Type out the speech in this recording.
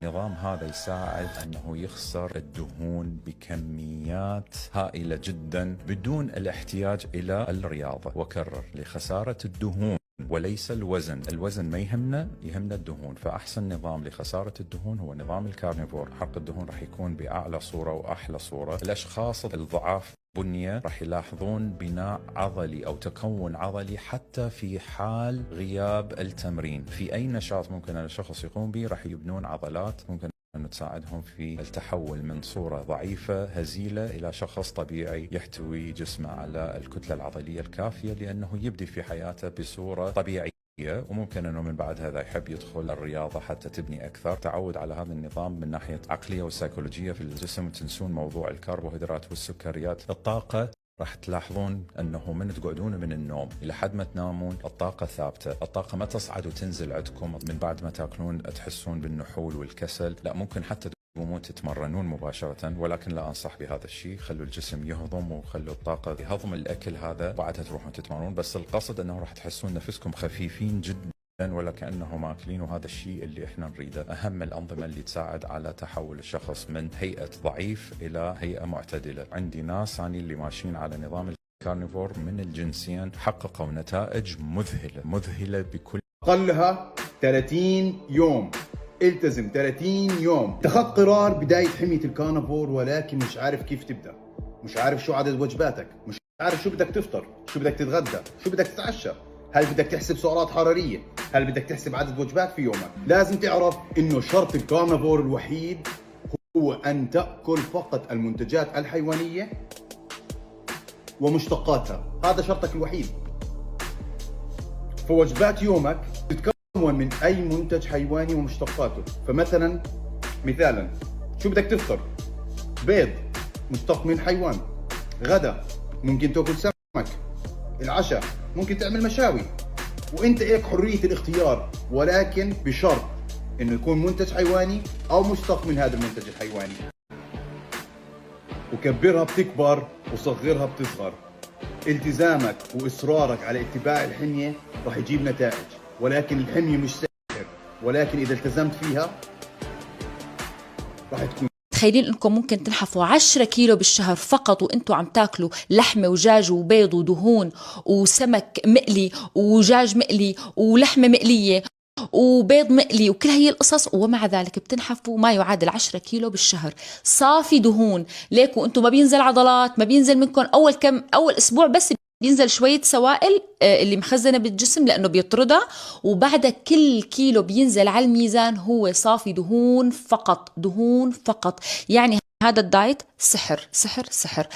النظام هذا يساعد أنه يخسر الدهون بكميات هائلة جدا بدون الاحتياج إلى الرياضة. وكرر، لخسارة الدهون وليس الوزن. الوزن ما يهمنا الدهون. فأحسن نظام لخسارة الدهون هو نظام الكارنيفور. حرق الدهون راح يكون بأعلى صورة وأحلى صورة. الأشخاص الضعاف بنية راح يلاحظون بناء عضلي أو تكون عضلي حتى في حال غياب التمرين. في أي نشاط ممكن الشخص يقوم به راح يبنون عضلات ممكن أن تساعدهم في التحول من صورة ضعيفة هزيلة إلى شخص طبيعي يحتوي جسمه على الكتلة العضلية الكافية لأنه يبدي في حياته بصورة طبيعية. وممكن أنه من بعد هذا يحب يدخل الرياضة حتى تبني أكثر. تعود على هذا النظام من ناحية عقلية وسيكولوجية في الجسم. تنسون موضوع الكربوهيدرات والسكريات. الطاقة راح تلاحظون أنه من تقعدون من النوم إلى حد ما تنامون الطاقة ثابتة. الطاقة ما تصعد وتنزل عندكم من بعد ما تاكلون تحسون بالنحول والكسل. لا، ممكن حتى تقومون تتمرنون مباشرة، ولكن لا أنصح بهذا الشيء. خلوا الجسم يهضم وخلوا الطاقة يهضم الأكل هذا بعدها تروحون تتمرنون. بس القصد أنه راح تحسون نفسكم خفيفين جدا ولا كأنه ماكلين، وهذا الشيء اللي احنا نريده. أهم الأنظمة اللي تساعد على تحول الشخص من هيئة ضعيف إلى هيئة معتدلة. عندي ناس اللي ماشيين على نظام الكارنيفور من الجنسين حققوا نتائج مذهلة بكل. أقلها 30 يوم. التزم 30 يوم. اتخذت قرار بداية حمية الكارنيفور ولكن مش عارف كيف تبدأ. مش عارف شو عدد وجباتك، مش عارف شو بدك تفطر، شو بدك تتغدى، شو بدك تتعشى. هل بدك تحسب سعرات حرارية؟ هل بدك تحسب عدد وجبات في يومك؟ لازم تعرف انه شرط الكارنيفور الوحيد هو ان تأكل فقط المنتجات الحيوانية ومشتقاتها. هذا شرطك الوحيد. فوجبات يومك تتكون من اي منتج حيواني ومشتقاته. فمثلا شو بدك تفطر؟ بيض مشتق من حيوان. غدا ممكن تاكل سمك. العشاء ممكن تعمل مشاوي. وانت لك حرية الاختيار، ولكن بشرط انه يكون منتج حيواني او مشتق من هذا المنتج الحيواني. وكبرها بتكبر وصغرها بتصغر. التزامك واصرارك على اتباع الحمية راح يجيب نتائج، ولكن الحمية مش سحر، ولكن اذا التزمت فيها راح تكون. تخيلين انكم ممكن تنحفوا 10 كيلو بالشهر فقط وانتم عم تاكلوا لحمه ودجاج وبيض ودهون وسمك مقلي ودجاج مقلي ولحمه مقليه وبيض مقلي وكل هي القصص، ومع ذلك بتنحفوا ما يعادل 10 كيلو بالشهر صافي دهون. ليك وانتم ما بينزل عضلات، ما بينزل منكم اول اسبوع بس بينزل شوية سوائل اللي مخزنة بالجسم لأنه بيطردها، وبعد كل كيلو بينزل على الميزان هو صافي دهون فقط. يعني هذا الدايت سحر سحر سحر.